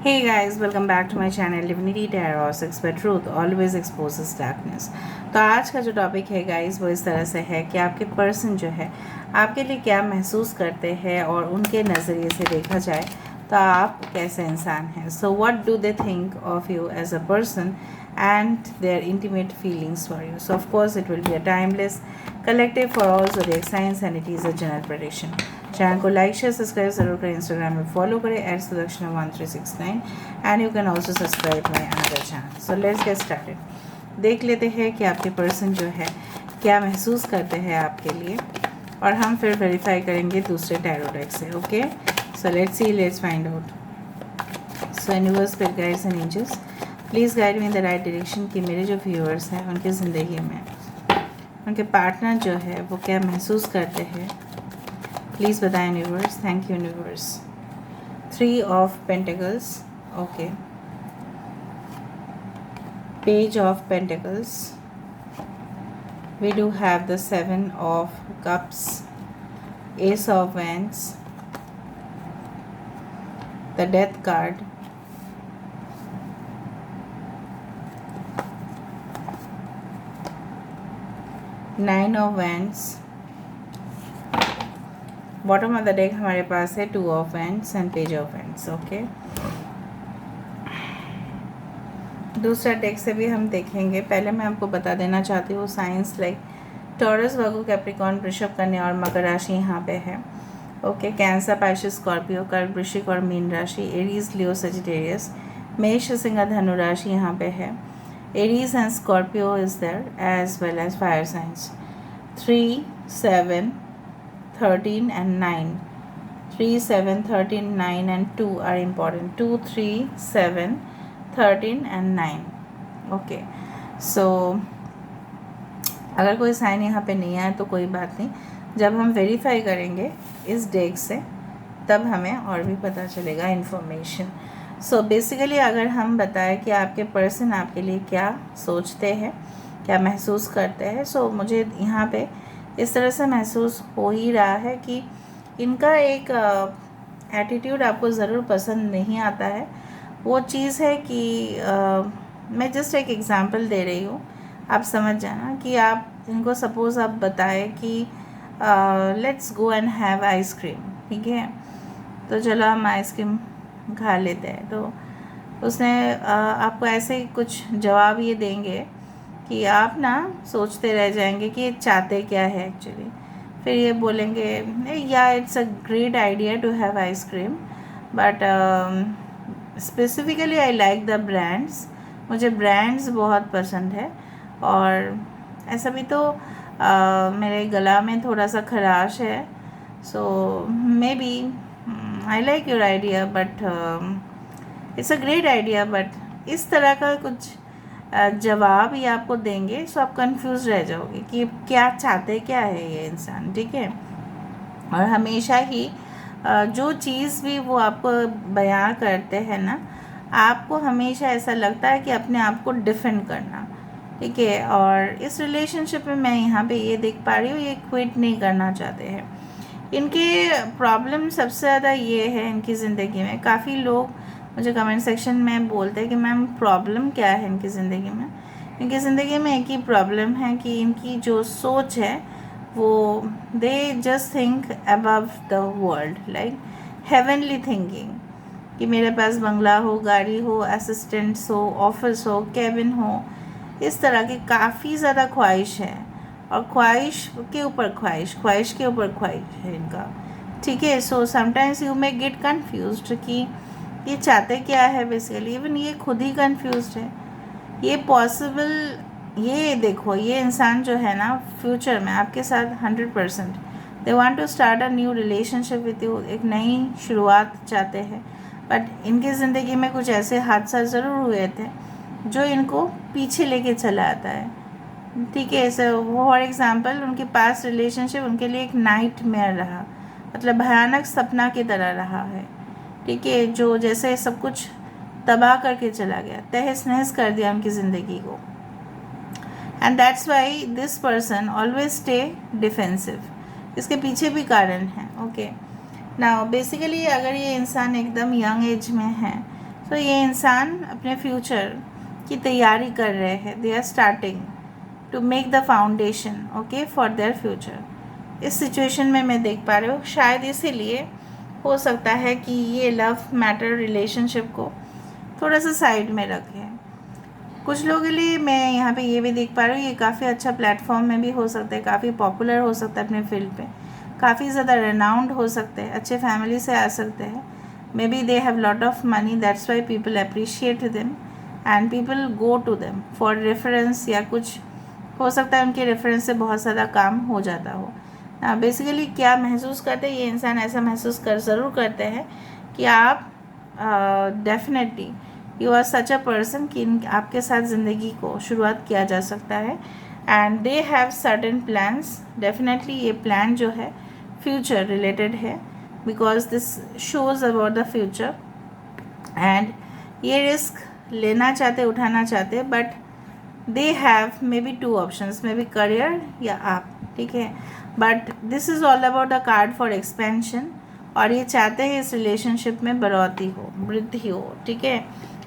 Hey guys, welcome back to my channel Divinity Tarot 6 but Truth always exposes darkness। तो आज का जो topic है गाइस वो इस तरह से है कि आपके पर्सन जो है आपके लिए क्या महसूस करते हैं और उनके नज़रिए से देखा जाए तो आप कैसे इंसान हैं। So what do they think of you as a person and their intimate feelings for you. So of course it will be a timeless collective for all zodiac signs and it is a general prediction. Channel को like share subscribe जरूर करें, Instagram में follow करें @Sudakshana1369 and you can also subscribe my another channel. So let's get started. देख लेते हैं कि आपके पर्सन जो है क्या महसूस करते हैं आपके लिए और हम फिर वेरीफाई करेंगे दूसरे टैरो डेक से। Okay, so let's see, let's find out. So universe, spirit guides and angels please guide me in the right direction कि मेरे जो व्यूअर्स हैं उनकी ज़िंदगी में उनके पार्टनर जो है वो क्या महसूस करते हैं। प्लीज़ बताएं universe. Thank you universe. 3 of pentacles, okay, page of pentacles, we do have the 7 of cups, ace of wands, the death card, nine of wands, bottom of the deck हमारे पास है 2 of wands and page of wands. Okay, दूसरा deck से भी हम देखेंगे। पहले मैं आपको बता देना चाहती हूँ साइंस लाइक टॉरस, वर्गो, कैप्रिकॉर्न, वृषभ, कन्या और मकर राशि यहाँ पे है। ओके, कैंसर, पाइसेस, स्कॉर्पियो, कर्क, वृश्चिक और मीन राशि, एरीज, लियो, सजिटेरियस, मेष, सिंह, धनु राशि यहाँ पे है। Aries and Scorpio is there as well as fire signs. 3, 7, 13 and 9. 3, 7, 13, 9 and 2 are important. 2, 3, 7, 13 and 9. Okay, सो अगर कोई साइन यहाँ पे नहीं आया तो कोई बात नहीं, जब हम वेरीफाई करेंगे इस डेक से तब हमें और भी पता चलेगा इन्फॉर्मेशन। सो बेसिकली अगर हम बताएं कि आपके पर्सन आपके लिए क्या सोचते हैं, क्या महसूस करते हैं, सो मुझे यहाँ पे इस तरह से महसूस हो ही रहा है कि इनका एक एटीट्यूड आपको ज़रूर पसंद नहीं आता है। वो चीज़ है कि मैं जस्ट एक एग्ज़ाम्पल दे रही हूँ, आप समझ जाना कि आप इनको सपोज़ आप बताएं कि let's go and have ice cream, ठीक है, तो चलो हम आइसक्रीम खा लेते हैं। तो उसने आपको ऐसे ही कुछ जवाब ये देंगे कि आप ना सोचते रह जाएंगे कि ये चाहते क्या है एक्चुअली। फिर ये बोलेंगे या it's a great idea to have ice cream but specifically I like the brands, मुझे ब्रांड्स बहुत पसंद है और ऐसा भी तो मेरे गला में थोड़ा सा खराश है, so maybe I like your idea but it's a great idea, but इस तरह का कुछ जवाब ये आपको देंगे। सो आप कंफ्यूज रह जाओगे कि क्या चाहते क्या है ये इंसान, ठीक है। और हमेशा ही जो चीज़ भी वो आपको बयान करते हैं ना, आपको हमेशा ऐसा लगता है कि अपने आप को डिफेंड करना, ठीक है। और इस रिलेशनशिप में मैं यहाँ पे ये देख पा रही हूँ ये क्विट नहीं करना चाहते हैं। इनके प्रॉब्लम सबसे ज़्यादा ये है इनकी ज़िंदगी में। काफ़ी लोग मुझे कमेंट सेक्शन में बोलते हैं कि मैम प्रॉब्लम क्या है इनकी ज़िंदगी में। इनकी ज़िंदगी में एक ही प्रॉब्लम है कि इनकी जो सोच है वो they just think above the world, like heavenly thinking, कि मेरे पास बंगला हो, गाड़ी हो, असिस्टेंट्स हो, ऑफिस हो, केबिन हो, इस तरह की काफ़ी ज़्यादा ख्वाहिश है। और ख्वाहिश के ऊपर ख्वाहिश, ख्वाहिश के ऊपर ख्वाहिश है इनका, ठीक है। So sometimes you may gate confused कि ये चाहते क्या है बेसिकली। इवन ये खुद ही कन्फ्यूज्ड है। ये पॉसिबल, ये देखो ये इंसान जो है ना फ्यूचर में आपके साथ 100% they want to start a new relationship with you, एक नई शुरुआत चाहते हैं। बट इनकी ज़िंदगी में कुछ ऐसे हादसा ज़रूर हुए थे जो इनको पीछे लेके चला आता है, ठीक है। सो फॉर एग्ज़ाम्पल उनके पास रिलेशनशिप उनके लिए एक नाइटमेयर रहा, मतलब भयानक सपना की तरह रहा है, ठीक है, जो जैसे सब कुछ तबाह करके चला गया, तहस नहस कर दिया उनकी ज़िंदगी को। And that's why this person always stay defensive. इसके पीछे भी कारण है। ओके, नाउ बेसिकली अगर ये इंसान एकदम यंग एज में है तो ये इंसान अपने फ्यूचर की तैयारी कर रहे हैं, they are starting to make the foundation okay for their future. इस सिचुएशन में मैं देख पा रही हूँ, शायद इसीलिए हो सकता है कि ये लव मैटर रिलेशनशिप को थोड़ा सा साइड में रखें। कुछ लोगों के लिए मैं यहाँ पे ये भी देख पा रही हूँ, ये काफ़ी अच्छा प्लेटफॉर्म में भी हो सकता है, काफ़ी पॉपुलर हो सकता है अपने फील्ड पे, काफ़ी ज़्यादा रेनाउंड हो सकते हैं, अच्छे फैमिली से आ सकते हैं, maybe they have lot of money, that's why people appreciate them and people go to them for reference, या कुछ हो सकता है उनके रेफरेंस से बहुत ज़्यादा काम हो जाता हो। बेसिकली क्या महसूस करते हैं ये इंसान, ऐसा महसूस कर ज़रूर करते हैं कि आप definitely you are such a person कि आपके साथ ज़िंदगी को शुरुआत किया जा सकता है and they have certain plans. Definitely ये प्लान जो है फ्यूचर रिलेटेड है, because this shows about the future and ये रिस्क लेना चाहते, उठाना चाहते, but they have may be two options, may be career या आप, ठीक है, but this is all about the card for expansion, और ये चाहते हैं इस रिलेशनशिप में बढ़ोतरी हो, वृद्धि हो, ठीक है,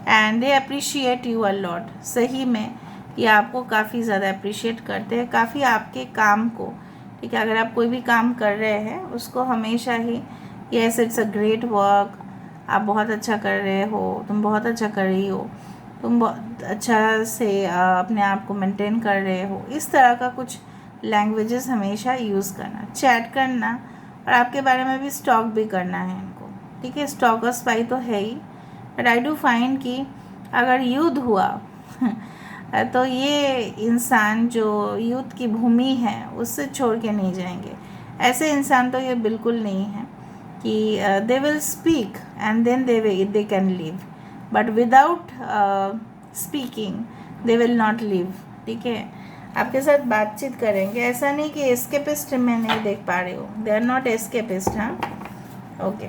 and they appreciate you a lot. सही में ये आपको काफ़ी ज़्यादा अप्रिशिएट करते हैं, काफ़ी आपके काम को, ठीक है, अगर आप कोई भी काम कर रहे हैं उसको हमेशा ही yes it's a great work, आप बहुत अच्छा कर रहे हो, तुम बहुत अच्छा कर रही हो, तुम बहुत अच्छा से अपने आप को मेंटेन कर रहे हो, इस तरह का कुछ लैंग्वेजेस हमेशा यूज़ करना, चैट करना, और आपके बारे में भी स्टॉक भी करना है इनको, ठीक है, स्टॉक और स्पाई तो है ही, बट आई डू फाइंड कि अगर युद्ध हुआ तो ये इंसान जो युद्ध की भूमि है उससे छोड़ के नहीं जाएंगे। ऐसे इंसान तो ये बिल्कुल नहीं है कि they will speak and then they can live, but without speaking they will not live, ठीक है, आपके साथ बातचीत करेंगे। ऐसा नहीं कि एस्केपिस्ट मैं नहीं देख पा रही हूँ, दे आर नॉट एस्केपिस्ट, हाँ, okay,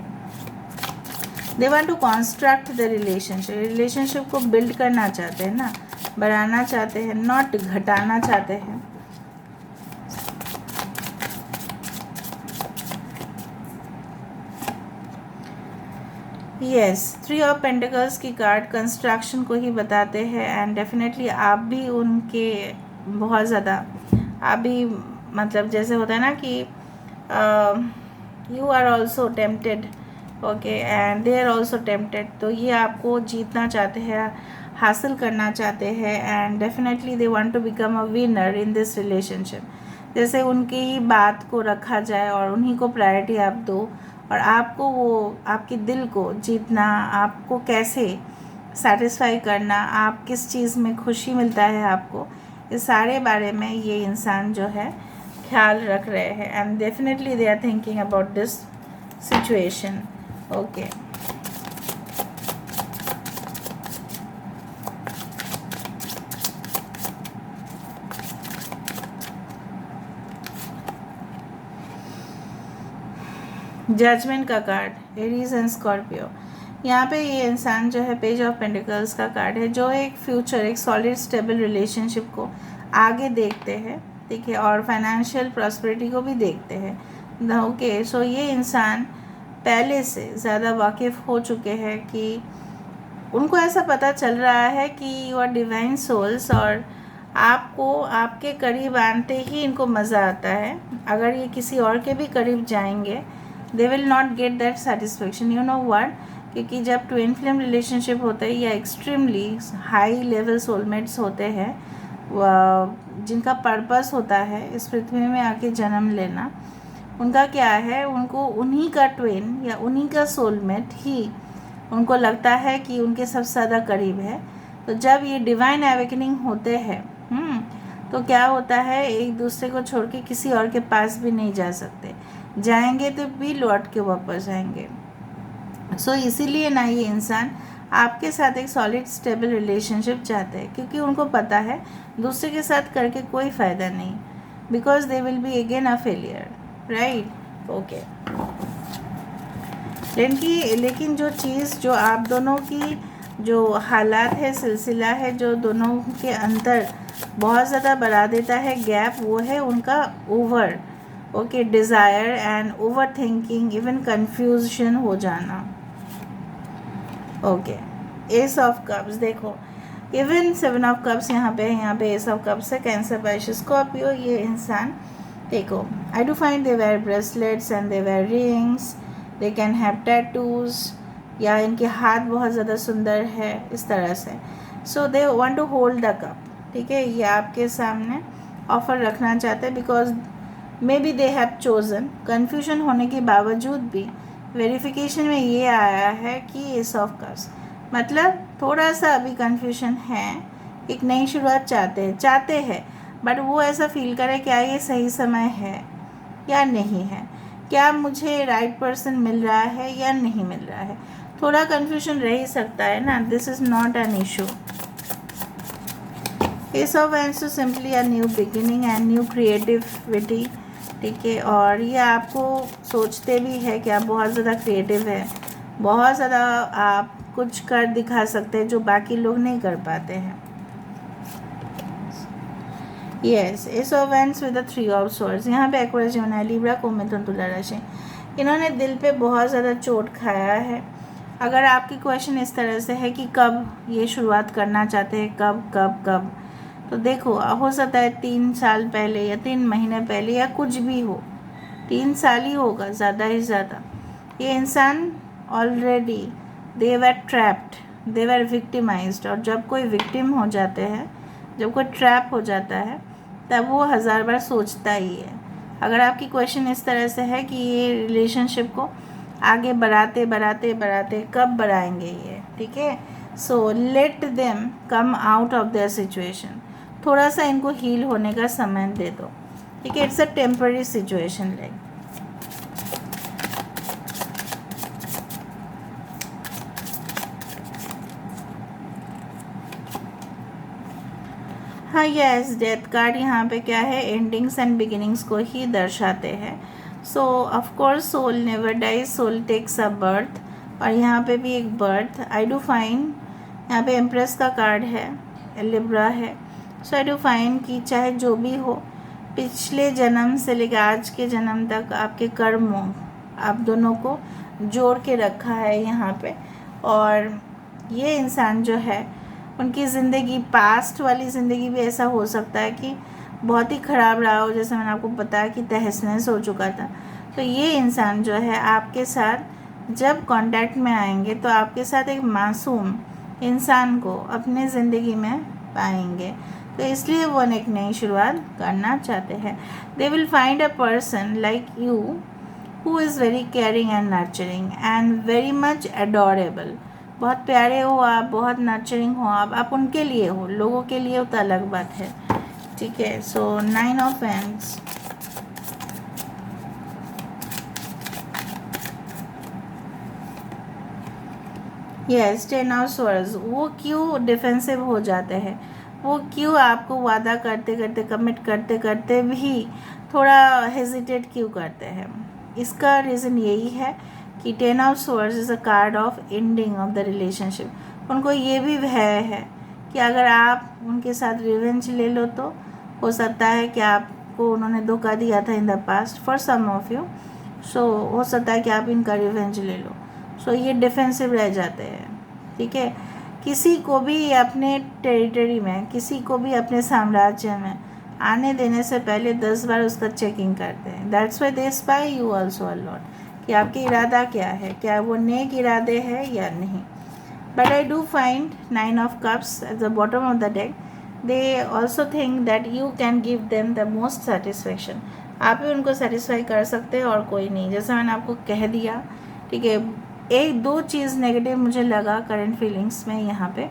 they want to construct the relationship, relationship को बिल्ड करना चाहते हैं ना, बढ़ाना चाहते हैं, नॉट घटाना चाहते हैं। यस, 3 ऑफ पेंटिकल्स की कार्ड कंस्ट्रक्शन को ही बताते हैं एंड डेफिनेटली आप भी उनके बहुत ज़्यादा, आप भी मतलब जैसे होता है ना कि you are also tempted, okay, and they are also tempted, तो ये आपको जीतना चाहते हैं, हासिल करना चाहते हैं and definitely they want to become a winner in this relationship. जैसे उनकी ही बात को रखा जाए और उन्हीं को प्रायोरिटी आप दो, और आपको वो आपके दिल को जीतना, आपको कैसे सेटिस्फाई करना, आप किस चीज़ में खुशी मिलता है आपको, इस सारे बारे में ये इंसान जो है ख्याल रख रहे हैं and definitely they are thinking about this situation, okay. Judgement का कार्ड, एरीज एंड स्कॉर्पियो, यहाँ पे ये इंसान जो है पेज ऑफ पेंटिकल्स का कार्ड है, जो एक फ्यूचर, एक सॉलिड स्टेबल रिलेशनशिप को आगे देखते हैं, ठीक है, और फाइनेंशियल प्रॉस्पेरिटी को भी देखते हैं, ओके। सो ये इंसान पहले से ज़्यादा वाकिफ़ हो चुके हैं कि उनको ऐसा पता चल रहा है कि यू आर डिवाइन सोल्स, और आपको आपके करीब आते ही इनको मज़ा आता है। अगर ये किसी और के भी करीब जाएंगे दे will not get that satisfaction, you know what, क्योंकि जब ट्विन फ्लेम रिलेशनशिप होते हैं या एक्सट्रीमली हाई लेवल सोलमेट्स होते हैं, जिनका पर्पस होता है इस पृथ्वी में आके जन्म लेना, उनका क्या है, उनको उन्हीं का ट्विन या उन्हीं का सोलमेट ही उनको लगता है कि उनके सबसे ज़्यादा करीब है। तो जब ये डिवाइन एवेकनिंग होते हैं तो क्या होता है, एक दूसरे को छोड़ के किसी और के पास भी नहीं जा सकते, जाएंगे तो भी लौट के वापस आएंगे। सो इसीलिए ना ये इंसान आपके साथ एक सॉलिड स्टेबल रिलेशनशिप चाहते हैं, क्योंकि उनको पता है दूसरे के साथ करके कोई फ़ायदा नहीं, because they will be again a failure, right, okay. लेकिन जो चीज़ जो आप दोनों की जो हालात है, सिलसिला है, जो दोनों के अंदर बहुत ज़्यादा बढ़ा देता है गैप, वो है उनका over, okay, desire and overthinking, even confusion हो जाना, ओके। एस ऑफ कप्स, देखो इवन 7 ऑफ कप्स यहाँ पे एस ऑफ कप्स है। कैंसर, पाइसेस, स्कॉर्पियो, ये इंसान देखो, I do find they wear bracelets and they wear rings, they can have tattoos, या इनके हाथ बहुत ज़्यादा सुंदर है इस तरह से। So they want to hold the cup, ठीक है, ये आपके सामने ऑफर रखना चाहते हैं because maybe they have chosen. Confusion होने के बावजूद भी वेरिफिकेशन में ये आया है कि एस ऑफ कप्स, मतलब थोड़ा सा अभी कन्फ्यूजन है, एक नई शुरुआत चाहते हैं बट वो ऐसा फील करे क्या ये सही समय है या नहीं है, क्या मुझे राइट पर्सन मिल रहा है या नहीं मिल रहा है, थोड़ा कन्फ्यूजन रह ही सकता है ना। This is not an issue. S of wands simply a new beginning and new creativity, ठीक है, और ये आपको सोचते भी है कि आप बहुत ज़्यादा क्रिएटिव है, बहुत ज़्यादा आप कुछ कर दिखा सकते हैं जो बाकी लोग नहीं कर पाते हैं। Yes, S of wands with the 3 of swords, यहाँ पे एक्वेरियस, जेमिनी, लिब्रा, कुंभ, मिथुन, तुला राशि, इन्होंने दिल पे बहुत ज़्यादा चोट खाया है। अगर आपकी क्वेश्चन इस तरह से है कि कब ये शुरुआत करना चाहते हैं, कब कब कब, तो देखो हो सकता है 3 साल पहले या 3 महीने पहले या कुछ भी हो, 3 साल ही होगा ज़्यादा ही ज़्यादा। ये इंसान ऑलरेडी दे वर ट्रैप्ड, दे वर विक्टिमाइज्ड, और जब कोई विक्टिम हो जाते हैं, जब कोई ट्रैप हो जाता है तब वो 1000 बार सोचता ही है। अगर आपकी क्वेश्चन इस तरह से है कि ये रिलेशनशिप को आगे बढ़ाते बढ़ाते बढ़ाते कब बढ़ाएंगे ये, ठीक है, so let them come out of their situation, थोड़ा सा इनको हील होने का समय दे दो, ठीक है, it's a temporary situation like. हाँ यस, डेथ कार्ड यहाँ पे क्या है, एंडिंग्स एंड बिगिनिंग्स को ही दर्शाते हैं। So of course soul never dies, soul takes a birth, और यहाँ पे भी एक बर्थ आई डू फाइंड, यहाँ पे एम्प्रेस का कार्ड है, लिब्रा है। सो आई डू फाइंड कि चाहे जो भी हो, पिछले जन्म से लेकर आज के जन्म तक आपके कर्मों आप दोनों को जोड़ के रखा है यहाँ पे, और ये इंसान जो है उनकी ज़िंदगी, पास्ट वाली ज़िंदगी भी ऐसा हो सकता है कि बहुत ही ख़राब रहा हो, जैसे मैंने आपको बताया कि तहस-नहस हो चुका था। तो ये इंसान जो है आपके साथ जब कांटेक्ट में आएंगे तो आपके साथ एक मासूम इंसान को अपने ज़िंदगी में पाएंगे, तो इसलिए वो एक नई शुरुआत करना चाहते हैं। They will find a person like you who is very caring and nurturing and very much adorable, बहुत प्यारे हो आप, बहुत नर्चरिंग हो आप उनके लिए हो, लोगों के लिए तो अलग बात है, ठीक है। सो 9 of wands, yes 10 of swords, वो क्यों डिफेंसिव हो जाते हैं, वो क्यों आपको वादा करते करते, कमिट करते करते भी थोड़ा हेजिटेट क्यों करते हैं, इसका रीज़न यही है कि 10 of swords is a card of ending of the relationship. उनको ये भी भय है कि अगर आप उनके साथ रिवेंज ले लो तो हो सकता है कि आपको उन्होंने धोखा दिया था in the past for some of you, so हो सकता है कि आप इनका रिवेंज ले लो, सो ये डिफेंसिव रह जाते हैं, ठीक है। किसी को भी अपने टेरिटरी में, किसी को भी अपने साम्राज्य में आने देने से पहले 10 बार उसका चेकिंग करते हैं। That's why they spy you also a lot, कि आपके इरादा क्या है, क्या वो नेक इरादे है या नहीं। But I do find 9 of cups at the bottom of the deck, they also think that you can give them the most satisfaction, आप ही उनको सेटिस्फाई कर सकते हैं और कोई नहीं, जैसा मैंने आपको कह दिया, ठीक है। एक दो चीज़ नेगेटिव मुझे लगा करंट फीलिंग्स में, यहाँ पे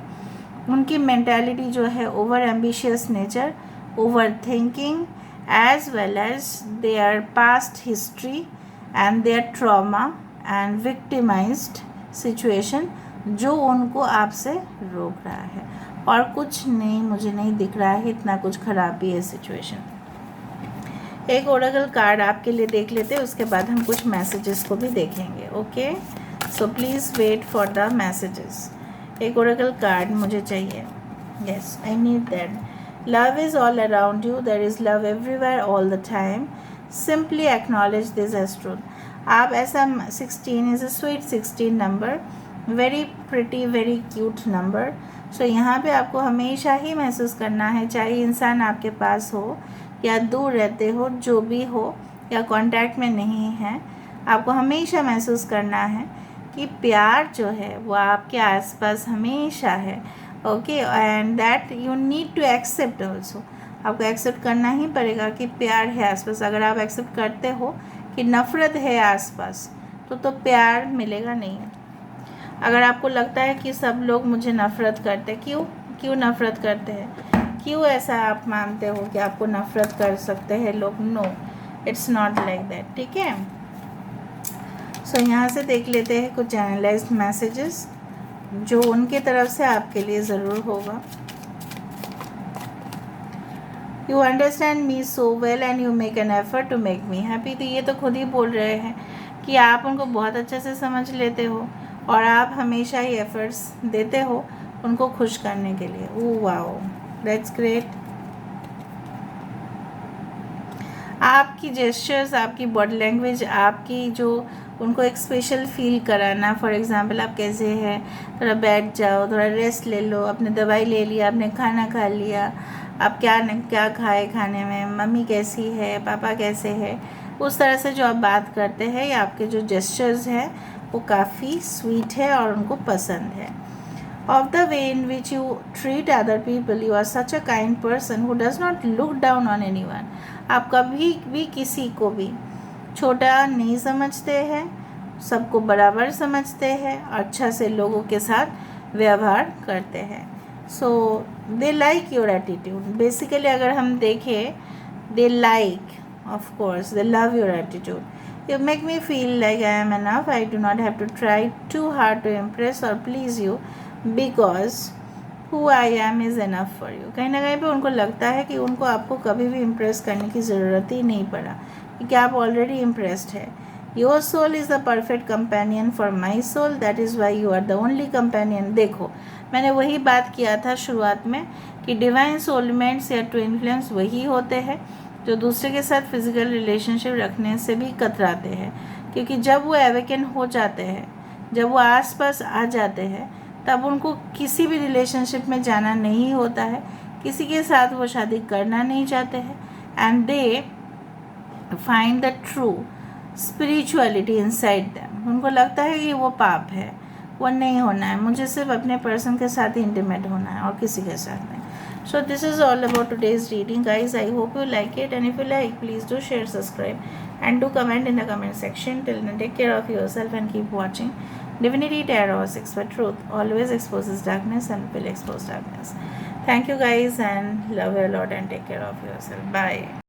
उनकी मेंटालिटी जो है overambitious nature, overthinking, as well as their past history and their trauma and victimised situation, जो उनको आपसे रोक रहा है, और कुछ नहीं, मुझे नहीं दिख रहा है इतना कुछ ख़राब भी है सिचुएशन। एक ओरेकल कार्ड आपके लिए देख लेते हैं, उसके बाद हम कुछ मैसेजेस को भी देखेंगे, okay. So please wait for the messages. एक ओरेकल कार्ड मुझे चाहिए, yes I need that. Love is all around you, there is love everywhere all the time, simply acknowledge this as truth. आप ऐसा 16 is a sweet 16 number, very pretty, very cute number. So यहाँ पे आपको हमेशा ही महसूस करना है, चाहे इंसान आपके पास हो या दूर रहते हो, जो भी हो या कांटेक्ट में नहीं है, आपको हमेशा महसूस करना है कि प्यार जो है वो आपके आसपास हमेशा है। Okay, and that you need to accept also. आपको एक्सेप्ट करना ही पड़ेगा कि प्यार है आसपास। अगर आप एक्सेप्ट करते हो कि नफ़रत है आसपास, तो प्यार मिलेगा नहीं। अगर आपको लगता है कि सब लोग मुझे नफ़रत करते, क्यों नफ़रत करते हैं, क्यों ऐसा आप मानते हो कि आपको नफ़रत कर सकते हैं लोग? No, it's not like that. ठीक है, सो यहाँ से देख लेते हैं कुछ चैनलाइज्ड मैसेजेस जो उनके तरफ से आपके लिए ज़रूर होगा। You understand me so well and you make an effort to make me happy. तो ये तो खुद ही बोल रहे हैं कि आप उनको बहुत अच्छे से समझ लेते हो और आप हमेशा ही एफर्ट्स देते हो उनको खुश करने के लिए। Oh wow, that's great. आपकी जेस्चर्स, आपकी बॉडी लैंग्वेज, आपकी जो उनको एक स्पेशल फील कराना। फॉर एग्जांपल, आप कैसे हैं, थोड़ा बैठ जाओ, थोड़ा रेस्ट ले लो, आपने दवाई ले लिया, आपने खाना खा लिया, आप क्या खाए खाने में, मम्मी कैसी है, पापा कैसे है, उस तरह से जो आप बात करते हैं या आपके जो जेस्चर्स हैं वो काफ़ी स्वीट है और उनको पसंद है। Of the way in which you treat other people, you are such a kind person who does not look down on anyone. आप कभी भी किसी को भी छोटा नहीं समझते हैं, सबको बराबर समझते हैं, अच्छा से लोगों के साथ व्यवहार करते हैं। So they like your attitude. Basically अगर हम देखें, they like, of course they love your attitude. You make me feel like I am enough. I do not have to try too hard to impress or please you because who I am is enough for you. कहीं ना कहीं पे उनको लगता है कि उनको आपको कभी भी इम्प्रेस करने की ज़रूरत ही नहीं पड़ा, क्योंकि आप ऑलरेडी इम्प्रेस्ड है। Your soul is the perfect companion for my soul. That is why you are the only companion. देखो, मैंने वही बात किया था शुरुआत में कि डिवाइन सोलमेट्स या ट्विन फ्लेम्स वही होते हैं जो दूसरे के साथ फिजिकल रिलेशनशिप रखने से भी कतराते हैं, क्योंकि जब वो एवेकन हो जाते हैं, जब वो आसपास आ जाते हैं, तब उनको किसी भी रिलेशनशिप में जाना नहीं होता है, किसी के साथ वो शादी करना नहीं चाहते हैं, and they find the true spirituality inside them. उनको लगता है कि वो पाप है, वो नहीं होना है, मुझे सिर्फ अपने पर्सन के साथ ही इंटीमेट होना है और किसी के साथ नहीं। So this is all about today's reading, guys. I hope you like it, and if you like, please do share, subscribe, and do comment in the comment section. Till then, take care of yourself and keep watching Divinity Tarot 6 for Truth always exposes darkness and will expose darkness. Thank you, guys, and love you a lot, and take care of yourself. Bye.